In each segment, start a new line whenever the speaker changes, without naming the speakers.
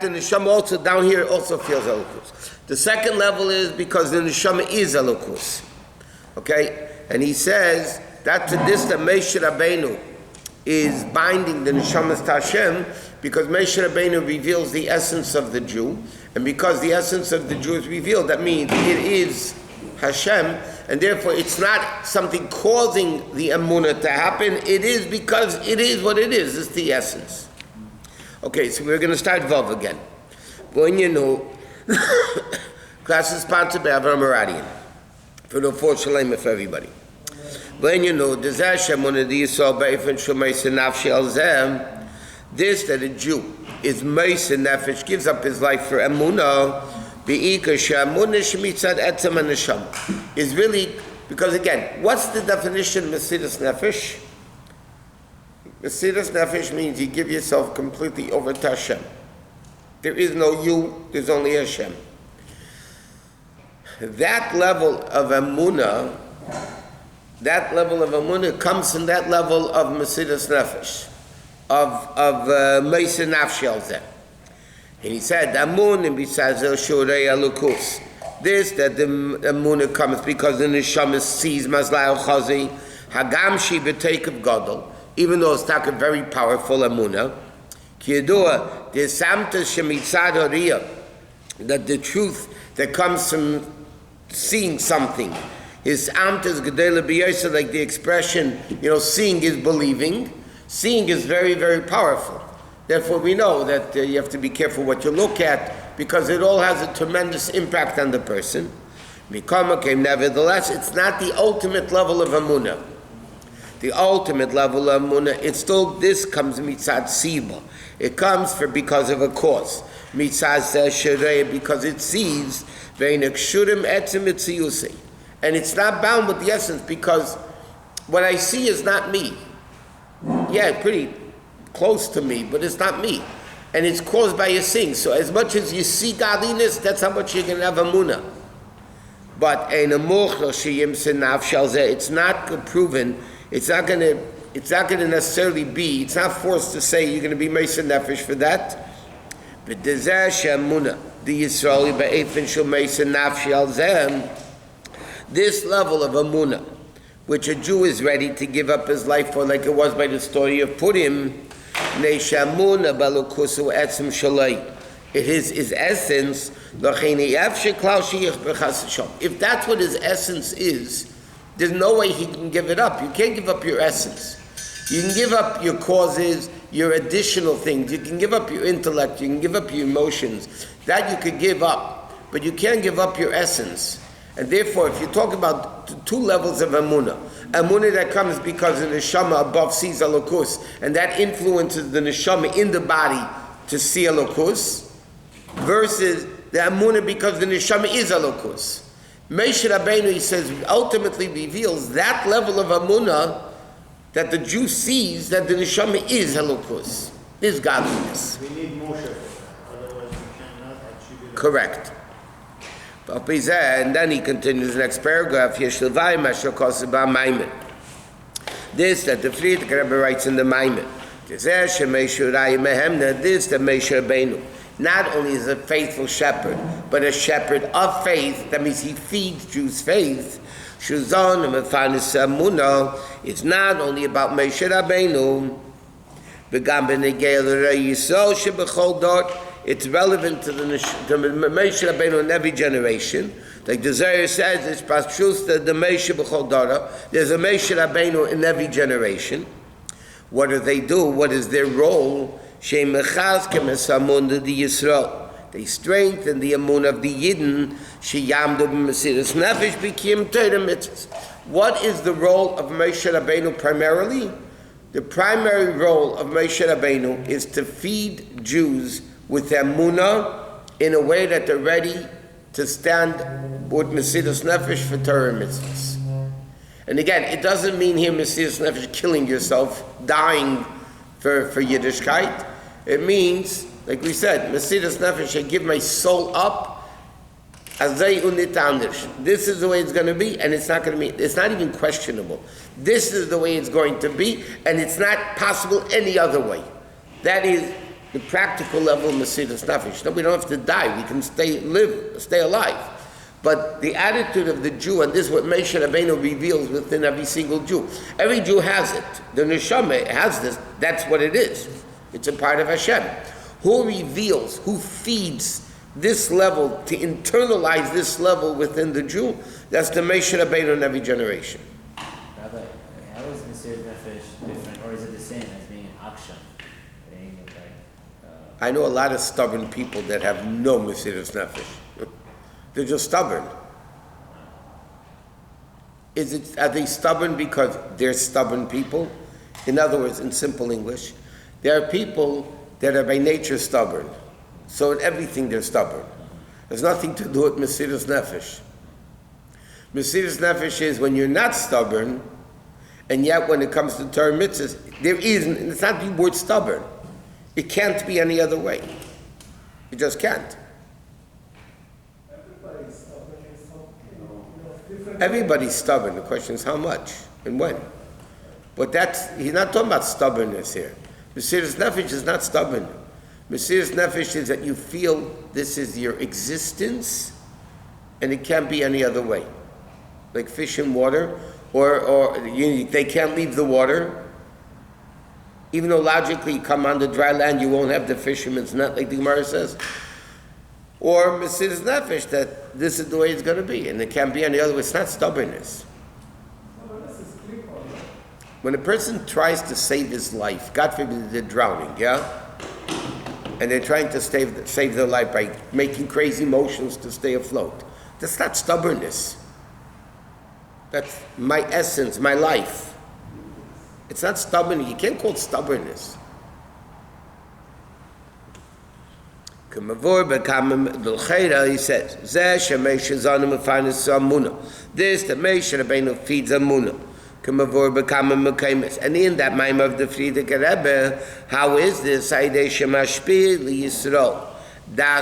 The neshama also down here also feels elokus. The second level is because the neshama is elokus. Okay? And he says that to this that Moshe Rabbeinu is binding the neshamas to Hashem because Moshe Rabbeinu reveals the essence of the Jew. And because the essence of the Jew is revealed, that means it is Hashem. And therefore it's not something causing the emunah to happen. It is because it is what it is. It's the essence. Okay, so we're going to start Vav again. When you know, class is sponsored by Avram Aradian for the fourth shalom for everybody. When you know, this that a Jew is meis nefesh, gives up his life for emunah, is really, because again, what's the definition of Mesiras Nefesh? Mesiras Nefesh means you give yourself completely over to Hashem. There is no you, there's only Hashem. That level of emunah comes from that level of Mesiras Nefesh, of Meisa Nafshi al Zeh. And he said, Amun and besides El Shurei Alukus. This, that the emunah comes because the neshama sees Mazlai al-Chazi, Hagamshi b'teik of Gadol, even though it's not a very powerful emunah. Kiyadua, the samta shemitzad hariyah, that the truth that comes from seeing something is amtas gedela b'yosef, like the expression, seeing is believing. Seeing is very, very powerful. Therefore, we know that you have to be careful what you look at because it all has a tremendous impact on the person. Nevertheless, it's not the ultimate level of emunah. The ultimate level of emunah, this comes mitzad siba. It comes because of a cause. Mitzad sherei, because it sees and it's not bound with the essence because what I see is not me. Yeah, pretty close to me, but it's not me. And it's caused by your seeing. So as much as you see godliness, that's how much you're going to have emunah. But it's not proven. It's not going to necessarily be. It's not forced to say you're going to be Meisa Nefesh for that. But the Yisraeli ba'efin shel Meisa Nafshi al Zeh, this level of emunah, which a Jew is ready to give up his life for, like it was by the story of Purim. It is his essence. If that's what his essence is, there's no way he can give it up. You can't give up your essence. You can give up your causes, your additional things. You can give up your intellect. You can give up your emotions. That you could give up. But you can't give up your essence. And therefore, if you talk about two levels of emunah that comes because the neshama above sees elokus, and that influences the neshama in the body to see elokus, versus the emunah because the neshama is elokus. Moshe Rabbeinu, he says, ultimately reveals that level of emunah that the Jew sees that the neshama is elokus, is godliness.
We need Moshe, otherwise we cannot achieve it.
Correct. And then he continues the next paragraph. This that the Friedrich Rebbe writes in the Maamar. This that Moshe Rabbeinu not only is a faithful shepherd, but a shepherd of faith. That means he feeds Jews' faith. It's not only about Moshe Rabbeinu. It's relevant to Moshe Rabbeinu in every generation. Like the Zohar says, it's pasuk the Moshe b'chol dara. There's a Moshe Rabbeinu in every generation. What do they do? What is their role? They strengthen the emunah of the Yidden. What is the role of Moshe Rabbeinu primarily? The primary role of Moshe Rabbeinu is to feed Jews with emunah in a way that they're ready to stand with Mesiras Nefesh for Torah mitzvahs. And again, it doesn't mean here Mesiras Nefesh killing yourself, dying for Yiddishkeit. It means, like we said, Mesiras Nefesh, I give my soul up. This is the way it's going to be, and it's not even questionable. This is the way it's going to be, and it's not possible any other way. That is the practical level of Mesiras Nefesh. No, we don't have to die. We can stay alive. But the attitude of the Jew, and this is what Moshe Rabbeinu reveals within every single Jew. Every Jew has it. The neshama has this. That's what it is. It's a part of Hashem. Who reveals, who feeds this level, to internalize this level within the Jew? That's the Moshe Rabbeinu in every generation.
Rabbi, how is Mesiras Nefesh different, or is it the same as being an action? Being
I know a lot of stubborn people that have no Mesiras Nefesh. They're just stubborn. Are they stubborn because they're stubborn people? In other words, in simple English, there are people that are by nature stubborn. So in everything they're stubborn. There's nothing to do with Mesiras Nefesh. Mesiras Nefesh is when you're not stubborn, and yet when it comes to Torah mitzvahs, it's not the word stubborn. It can't be any other way. It just can't. Everybody's stubborn. The question is how much and when. But he's not talking about stubbornness here. Mesiras Nefesh is not stubborn. Mesiras Nefesh is that you feel this is your existence and it can't be any other way. Like fish in water, or they can't leave the water. Even though logically you come on the dry land, you won't have the fisherman's net, like the Gemara says. Or Mesiras Nefesh, that this is the way it's going to be, and it can't be any other way. It's not stubbornness. When a person tries to save his life, God forbid they're drowning, yeah? And they're trying to save their life by making crazy motions to stay afloat. That's not stubbornness. That's my essence, my life. It's not stubborn. You can't call it stubbornness. He says, this the Moshe Rabbeinu feeds Amunah. And in that Maamar of the Friedrich Rebbe, how is this? Das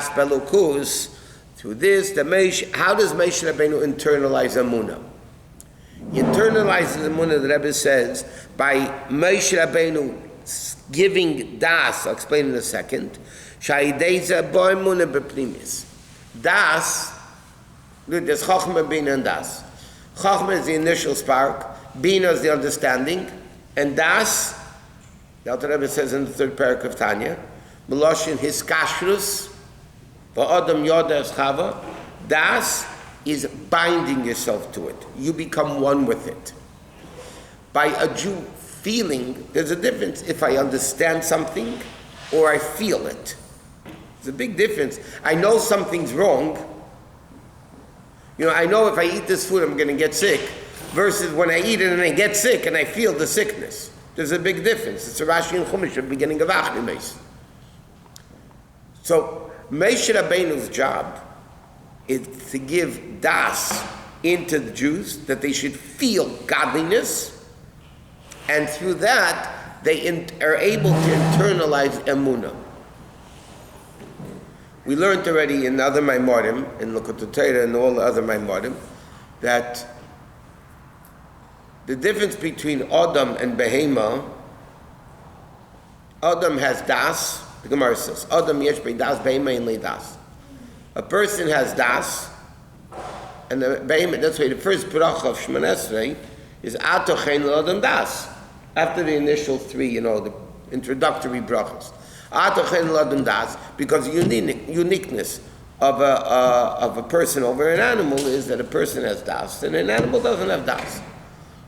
Belukus. Through this, how does Moshe Rabbeinu internalize Amunah? He internalizes Amunah, the Rebbe says, by Moshe Rabbeinu giving Das. I'll explain in a second. Das, there's Chochmah, Bina, and Das. Chochmah is the initial spark, Bina is the understanding, and Das, the Alter Rebbe says in the third parak of Tanya, Meloshin Hiskashrus, Va'adam Yoda Eschava, Das is binding yourself to it. You become one with it. By a Jew feeling, there's a difference if I understand something or I feel it. There's a big difference. I know something's wrong. I know if I eat this food I'm going to get sick, versus when I eat it and I get sick and I feel the sickness. There's a big difference. It's a Rashi and Chumash at the beginning of Achrimes. So Moshe Rabbeinu's job is to give Das into the Jews, that they should feel godliness, and through that they are able to internalize emunah. We learned already in other Maimarim, in Likutei Torah and all the other Maimarim, that the difference between Adam and Behema, Adam has Das, the Gemara says, Adam yesh bei Das, Behema in le Das. A person has Das, and the Behema, that's why the first bracha of Shemon Esrei is Atochein l'Adam Das. After the initial three, the introductory brachas. Atochein l'Adam Das, because the uniqueness of a person over an animal is that a person has Das, and an animal doesn't have Das.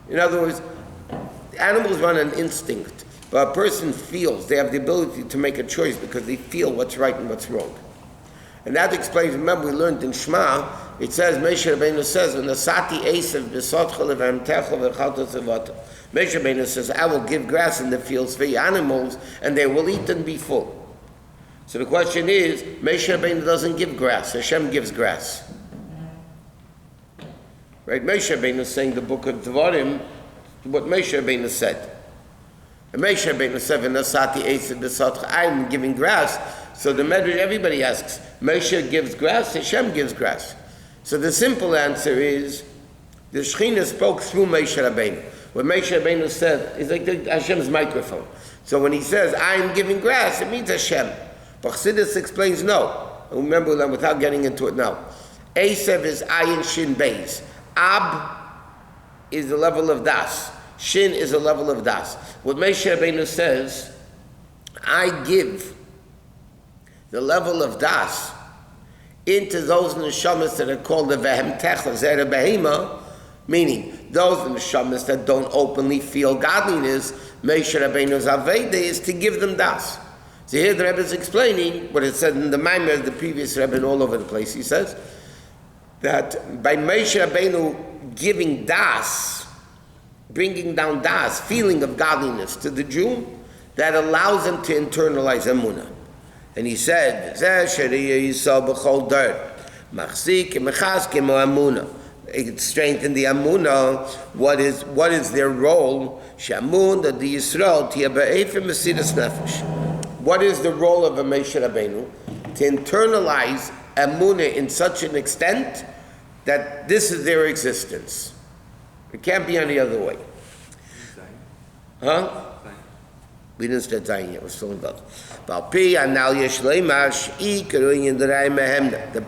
In other words, animals run an instinct, but a person feels, they have the ability to make a choice because they feel what's right and what's wrong. And that explains, remember we learned in Shema, it says, Moshe Rabbeinu says, Nasati Esav b'sotcha levamtecha v'chalta tzavata. Moshe Rabbeinu says, I will give grass in the fields for your animals, and they will eat and be full. So the question is, Moshe Rabbeinu doesn't give grass, Hashem gives grass. Right? Moshe Rabbeinu is saying the book of Devarim, what Moshe Rabbeinu said. And Moshe Rabbeinu said, Nasati Esav b'sotcha, I'm giving grass. So the Medrash, everybody asks, Moshe gives grass, Hashem gives grass. So the simple answer is, the Shekhinah spoke through Moshe Rabbeinu. What Moshe Rabbeinu said is like Hashem's microphone. So when he says, I am giving grass, it means Hashem. But Chassidus explains no. Remember, without getting into it now. Esav is Ayin Shin Beis. Ab is the level of Das. Shin is a level of Das. What Moshe Rabbeinu says, I give the level of Das into those neshamas that are called the Vehemtecha Zera Behema, meaning those neshamas that don't openly feel godliness. Moshe Rabbeinu's Aveda is to give them Das. So here the Rebbe is explaining what it said in the Maamar, the previous Rebbe, and all over the place. He says that by Moshe Rabbeinu giving Das, bringing down Das, feeling of godliness to the Jew, that allows him to internalize Emunah. And he said, it strengthened the Emunah. What is their role? What is the role of a Moshe Rabbeinu? To internalize Emunah in such an extent that this is their existence. It can't be any other way. Huh? We didn't start Zayin yet, we're still in Bel. The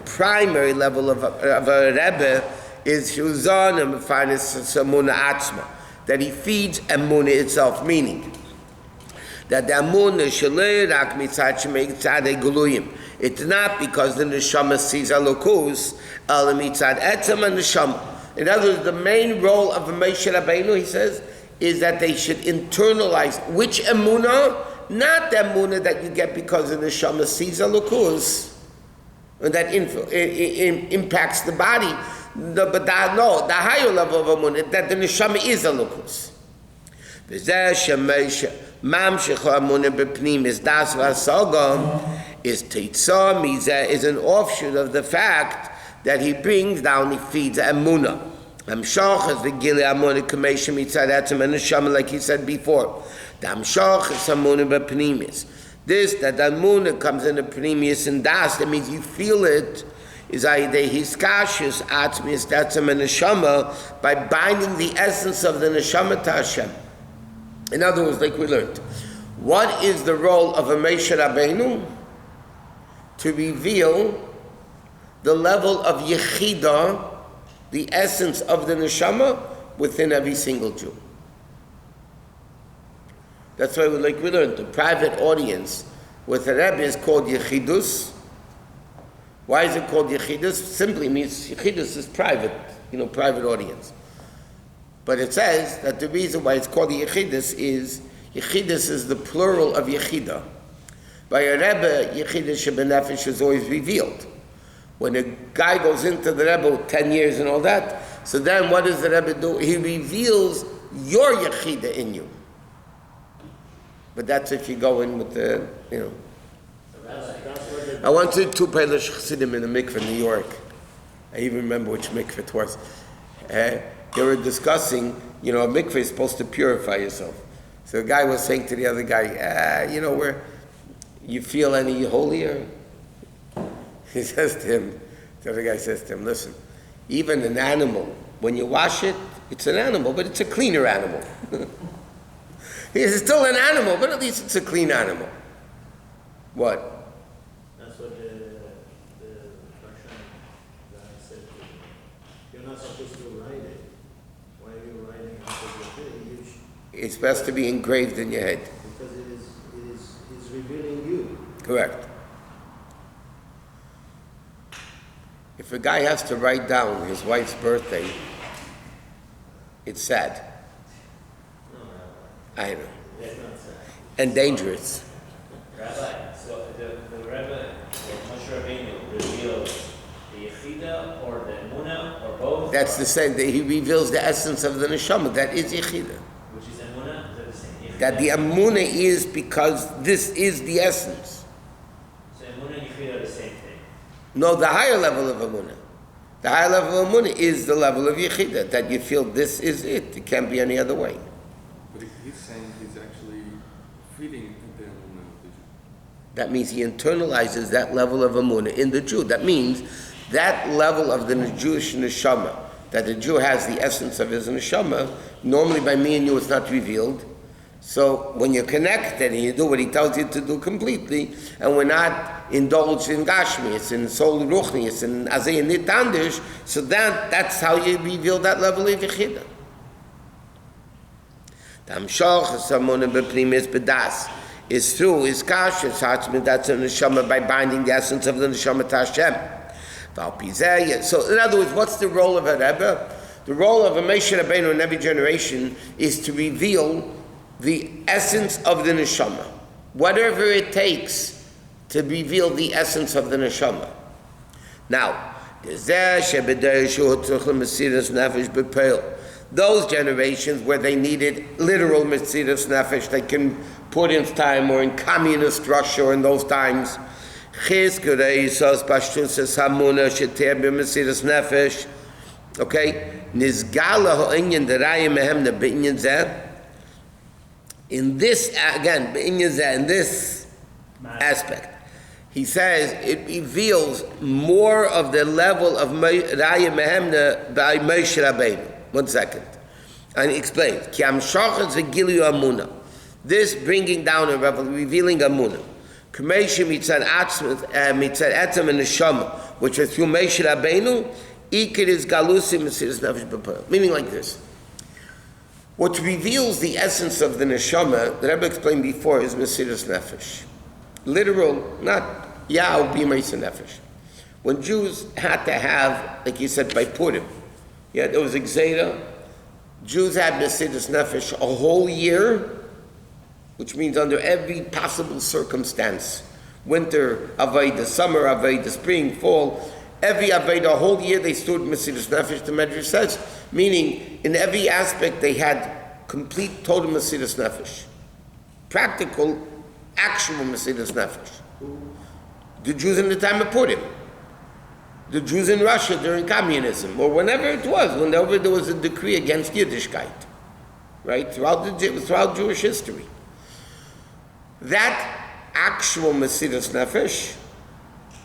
primary level of a Rebbe is that he feeds Emunah itself, meaning that the Emunah it's not because the Neshama sees Elokus, in other words, the main role of a Moshe Rabbeinu, he says, is that they should internalize which Emunah, not the Emunah that you get because the Neshama sees Elokus, and that impacts the body. The higher level of Emunah, that the Neshama is Elokus. Is Tetzaveh, is an offshoot of the fact that he brings down, he feeds Emunah. Amshach is the Gili Amunah Kamesha Mitzad Etzem and Neshama, like he said before. The Amshach is Amunah B'Pnimis. This, that the Amunah comes in the Pnimis and Das, that means you feel it, is Ayidei Hiskashus Atzmis Etzem and Neshama, by binding the essence of the Neshama to Hashem. In other words, like we learned, what is the role of a Moshe Rabbeinu? To reveal the level of Yechidah, the essence of the neshama within every single Jew. That's why, like we learned, the private audience with the Rebbe is called Yechidus. Why is it called Yechidus? Simply means Yechidus is private, private audience. But it says that the reason why it's called Yechidus is the plural of Yechidah. By a Rebbe, Yechidus Shebenefesh is always revealed. When a guy goes into the Rebbe 10 years and all that, so then what does the Rebbe do? He reveals your Yechidah in you. But that's if you go in with the, I went to two Pelesh Chassidim in a mikveh in New York. I even remember which mikveh it was. They were discussing, a mikveh is supposed to purify yourself. So the guy was saying to the other guy, where you feel any holier? He says to him, the other guy says to him, listen, even an animal, when you wash it, it's an animal, but it's a cleaner animal. He says, it's still an animal, but at least it's a clean animal. What?
That's what the Russian guy said to me. You're not supposed to write it. Why are you writing after your head?
It's best to be engraved in your head.
Because it is revealing you.
Correct. If a guy has to write down his wife's birthday, it's sad. I know.
It's not sad.
And dangerous.
Rabbi, so the Rebbe, Moshe Rabbeinu, reveals the Yechidah or the Emunah or both?
That's the same. He reveals the essence of the neshama. That is Yechidah.
Which is Emunah? Is that the same? Yechidah?
That the Emunah is because this is the essence.
So Emunah and Yechidah are the same thing?
No, the higher level of Emunah. The higher level of Emunah is the level of Yechidah, that you feel this is it. It can't be any other way.
But he's saying he's actually feeding the Emunah of the Jew.
That means he internalizes that level of Emunah in the Jew. That means that level of the Jewish neshama, that the Jew has the essence of his neshama, normally by me and you it's not revealed, So when you're connected and you do what he tells you to do completely, and we're not indulged in Gashmias, in Sol Ruchnias, and Azay Nitandish, so that's how you reveal that level of Yechidah. Is through his kasha, that's in the neshama by binding the essence of the neshama to Hashem. So in other words, what's the role of a Rebbe? The role of a Moshe Rabbeinu in every generation is to reveal the essence of the neshama, whatever it takes to reveal the essence of the neshama. Now, those generations where they needed literal Mesiras Nefesh, they can put in time, or in communist Russia, or in those times, okay, in this, again, in this aspect, he says it reveals more of the level of Raya Mehemna by Moshe Rabbeinu. 1 second. And he explains, this bringing down a revealing Amunah. Which is through Moshe Rabbeinu, meaning like this. What reveals the essence of the neshama, the Rebbe explained before, is Mesiras Nefesh. Literal, not Yah B'Meis Nefesh. When Jews had to have, like he said, by Purim, there was a Gzeira, Jews had Mesiras Nefesh a whole year, which means under every possible circumstance. Winter, Aveda, summer, Aveda, spring, fall, every Aveda, a whole year they stood Mesiras Nefesh, the Medrash says, meaning in every aspect they had complete, total Mesiras Nefesh. Practical, actual Mesiras Nefesh. The Jews in the time of Purim. The Jews in Russia during communism, or whenever it was, whenever there was a decree against Yiddishkeit, right, throughout Jewish history. That actual Mesiras Nefesh,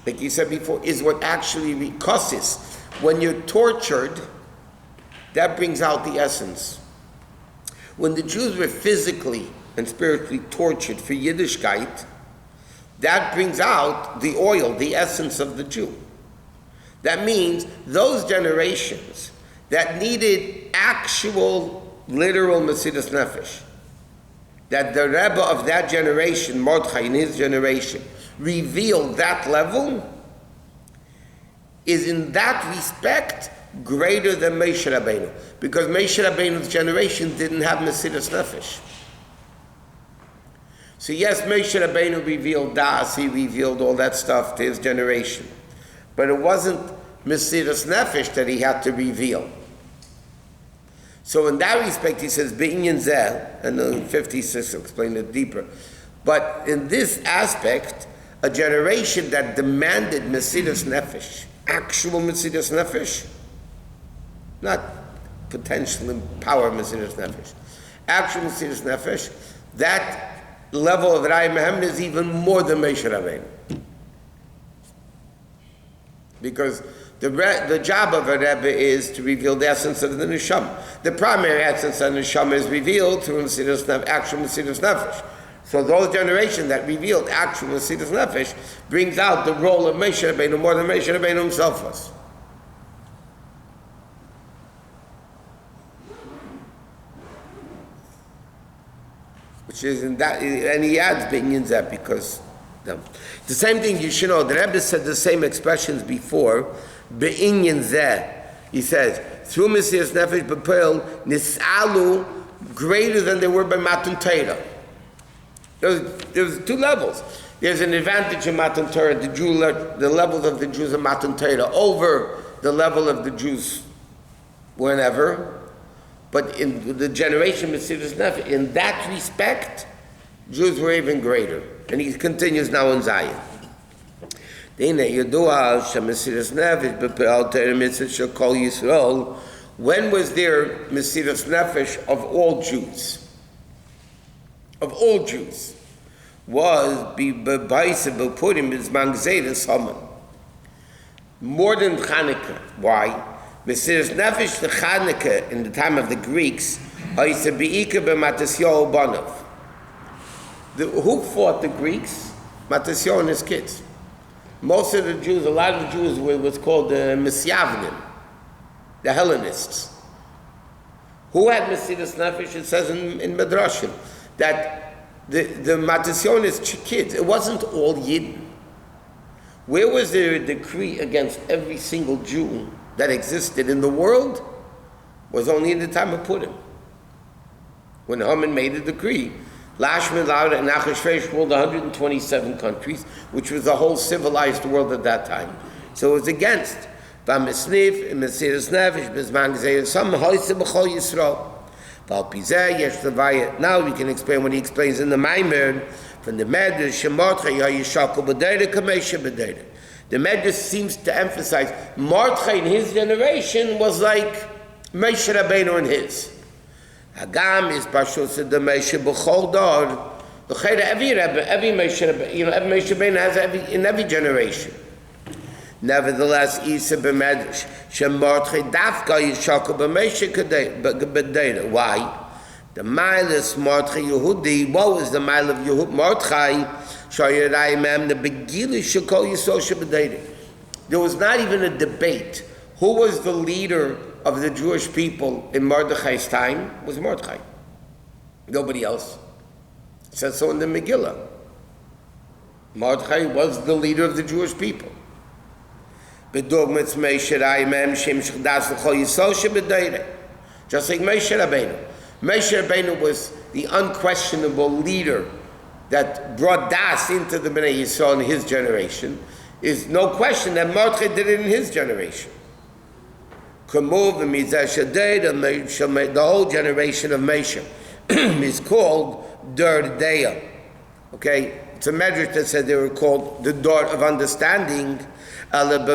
like you said before, is what actually causes. When you're tortured, that brings out the essence. When the Jews were physically and spiritually tortured for Yiddishkeit, that brings out the oil, the essence of the Jew. That means those generations that needed actual, literal Mesiras Nefesh, that the Rebbe of that generation, Mordechai in his generation, revealed that level, is in that respect greater than Moshe Rabbeinu. Because Moshe Rabbeinu's generation didn't have Mesiras Nefesh. So yes, Moshe Rabbeinu revealed Das, he revealed all that stuff to his generation. But it wasn't Mesiras Nefesh that he had to reveal. So in that respect, he says, Be'inyan Zeh, and in 56 will explain it deeper. But in this aspect, a generation that demanded Mesiras Nefesh, actual Mesiras Nefesh, not potential power Mesiras Nefesh, actual Mesiras Nefesh, that level of Raya Mehemna is even more than Moshe Rabbeinu. Because the job of a Rebbe is to reveal the essence of the neshama. The primary essence of the neshama is revealed through actual Mesiras Nefesh. So those generations that revealed actual Mesiras Nefesh brings out the role of Moshe Rabbeinu more than Moshe Rabbeinu himself was. Which is in that, and he adds Binyan Zeh because the same thing you should know. The Rebbe said the same expressions before. Be'inyan Zeh, he says, through Mesiras Nefesh B'Peil Nisalu greater than they were by Matan Torah. There's two levels. There's an advantage in Matan Torah, the levels of the Jews of Matan Torah over the level of the Jews whenever. But in the generation of Mesiras Nefesh, in that respect, Jews were even greater. And he continues now in Zion. When was there Mesiras Nefesh of all Jews? Of all Jews. Was more than Chanukah. Why? Mesiras Nefesh to Chanukah in the time of the Greeks Who fought the Greeks? Matisyahu and his kids. Most of the Jews, a lot of the Jews were what's called the Misyavnim, the Hellenists. Who had Mesiras Nefesh? It says in Midrashim that the Matisyahu and his kids, it wasn't all Yidden. Where was there a decree against every single Jew that existed in the world? Was only in the time of Purim. When Haman made a decree, Lashman, Laud, and Achashverosh ruled 127 countries, which was the whole civilized world at that time. So it was against. Now we can explain what he explains in the Maamar from the Medrash. The Medrash seems to emphasize Mordechai in his generation was like Moshe Rabbeinu in his. Hagam is Pashus the Moshe B'chol Dor. Every Rebbe, every Moshe Rabbeinu has in every generation. Nevertheless, Isa b'medrash shemordchei dafka yishaku b'moshe b'deira. Why? The mile is Mordechai Yehudi. What was the mile of Mordechai? Shoyerayim the begilu shekol yisol sheb'deira. There was not even a debate. Who was the leader of the Jewish people in Mordechai's time? It was Mordechai. Nobody else. It says so in the Megillah. Mordechai was the leader of the Jewish people. Just like Moshe Rabbeinu. Moshe Rabbeinu was the unquestionable leader that brought Das into the Bnei Yisrael in his generation. Is no question that Mordechai did it in his generation. The whole generation of Moshe is called Dur Deya. Okay? It's a medrash that said they were called the door of understanding. How was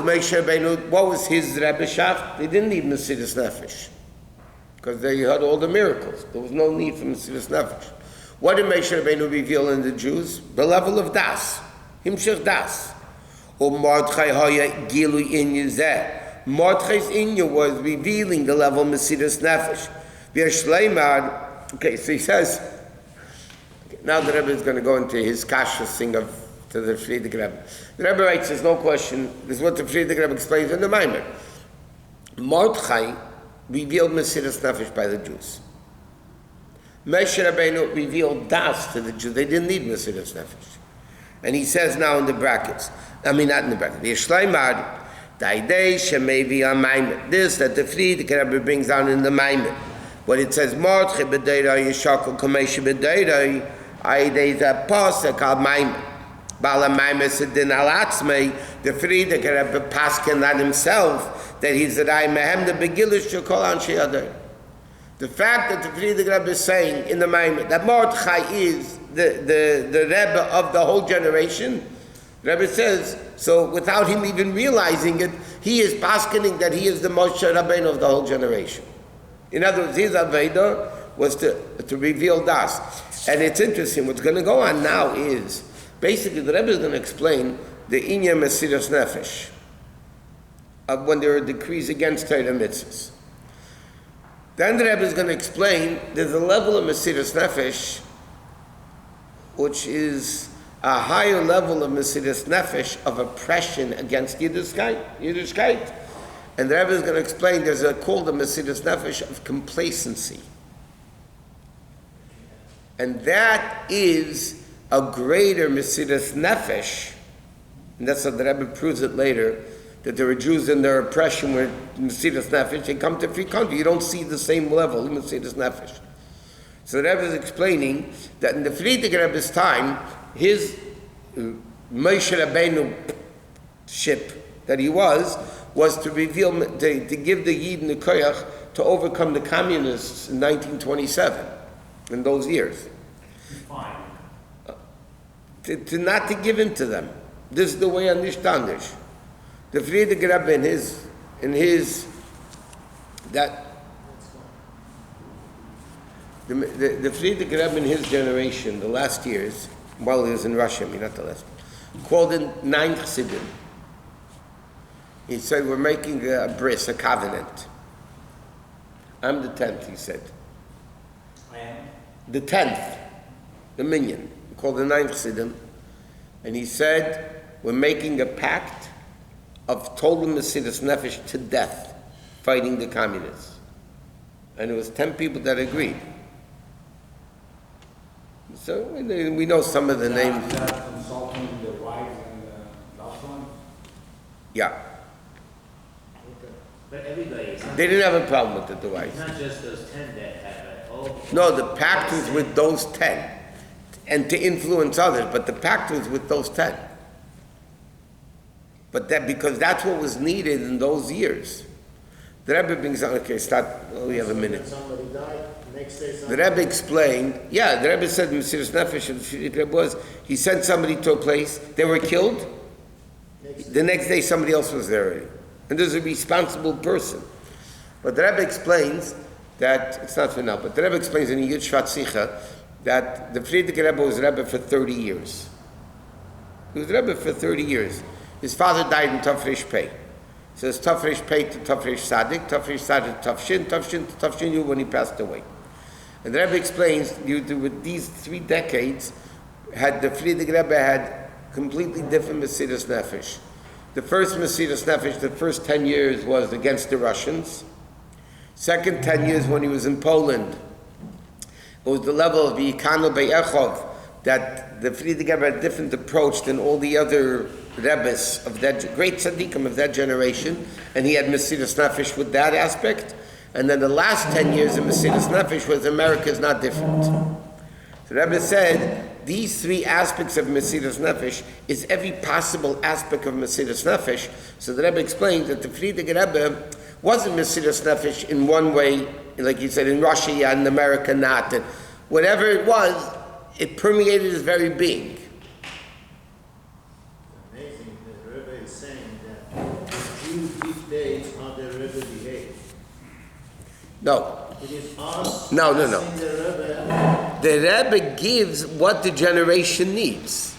Moshe Rabbeinu? What was his Rebbe Shaft? They didn't need Mesiras Nefesh because they had all the miracles. There was no need for Mesiras Nefesh. What did Moshe Rabbeinu reveal in the Jews? The level of Das, Himshech Das. Mordechai's Inya was revealing the level of Mesiras Nefesh. Okay, so he says. Now the Rebbe is going to go into his kashrus thing to the Friedrich Rebbe. The Rebbe writes, there's no question, this is what the Friedrich Rebbe explains in the Maamar. Mordechai revealed Mesiras Nefesh by the Jews. Moshe Rabbeinu revealed Das to the Jews. They didn't need Mesiras Nefesh. And he says now in the brackets, not in the brackets, this that the Friedrich Rebbe brings down in the Maamar. When it says Mordechai b'deira yishakol k'moshe b'deira, there's a pasuk called Maamar. Bala Maamar sedin al atzmei. The Friedrich Rebbe paskin on himself that he's the Rai Mehem the begilish shekol anshe adar. The fact that the Friedrich Rebbe is saying in the Maamar that Mordechai is the Rebbe of the whole generation, the Rebbe says so without him even realizing it, he is paskining that he is the Moshe Rabbeinu of the whole generation. In other words, his Aveda was to reveal Das. And it's interesting, what's going to go on now is, basically the Rebbe is going to explain the Inya Mesiras Nefesh, of when there are decrees against Torah mitzvahs. Then the Rebbe is going to explain there's a level of Mesiras Nefesh, which is a higher level of Mesiras Nefesh of oppression against Yiddishkeit. And the Rebbe is going to explain there's called the Mesiras Nefesh of complacency. And that is a greater Mesiras Nefesh. And that's how the Rebbe proves it later, that there are Jews in their oppression where Mesiras Nefesh, they come to free country. You don't see the same level of Mesiras Nefesh. So the Rebbe is explaining that in the Friedrich Rebbe's time, his Moshe Rabbeinu ship that he was to reveal, to give the Yid the koyach to overcome the communists in 1927, in those years.
Fine.
To not to give in to them. This is the way I understand this. The Friedrich Rebbe in his that the Friedrich Rebbe in his generation, the last years, while he was in Russia, not the last, called in 9 Chassidim. He said, we're making a bris, a covenant. I'm the 10th, he said.
I am.
The 10th, the minion, called the 9th Chassidim. And he said, we're making a pact of total Mesiras Nefesh to death, fighting the communists. And it was 10 people that agreed. So we know some of the names.
Is that consulting the wives and the loved ones?
Yeah.
But everybody is.
They didn't have a problem with the
It's
device.
not just those 10 that have it. Oh.
No, the pact was with those 10. And to influence others, but the pact was with those 10. But that, because that's what was needed in those years. The Rebbe brings on, okay, start, we have a minute.
Somebody died, next day
The
somebody.
Rebbe explained, the Rebbe said, Mesiras Nefesh, was, he sent somebody to a place, they were killed, the next day somebody else was there already. And there's a responsible person. But the Rebbe explains that, it's not for now, but the Rebbe explains in Yud Shvat Sicha that the Frierdiker Rebbe was Rebbe for 30 years. He was Rebbe for 30 years. His father died in Tafresh Pei. So it's Tafresh Pei to Tafresh Sadik to Tafshin to Tafshin Yu when he passed away. And the Rebbe explains, with these 3 decades, the Frierdiker Rebbe had completely different Mesiras Nefesh. The first Mesiras Nefesh, the first 10 years was against the Russians. Second 10 years when he was in Poland, it was the level of Yikanu Be'echov, that the Frierdiker Rebbe had a different approach than all the other Rebbes of that great tzaddikim of that generation, and he had Mesiras Nefesh with that aspect. And then the last 10 years of Mesiras Nefesh was America is not different. So the Rebbe said, these 3 aspects of Mesiras Nefesh is every possible aspect of Mesiras Nefesh. So the Rebbe explained that the Frierdiker Rebbe wasn't Mesiras Nefesh in one way, like he said, in Russia, yeah, in America, not. And whatever it was, it permeated his very being.
Amazing, the Rebbe is saying that Jews these days how the Rebbe behave.
No.
It is us
No.
asking the Rebbe,
The Rebbe gives what the generation needs.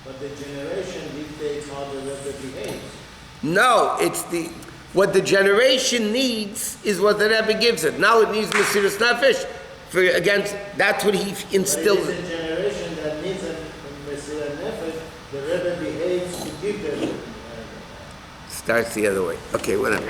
but the generation dictates how the Rebbe behaves.
No, what the generation needs is what the Rebbe gives it. Now it needs Mesiras Nefesh. That's what he instilled.
But it is a generation that needs a Mesiras Nefesh, the Rebbe behaves to give them.
Starts the other way. Okay, whatever.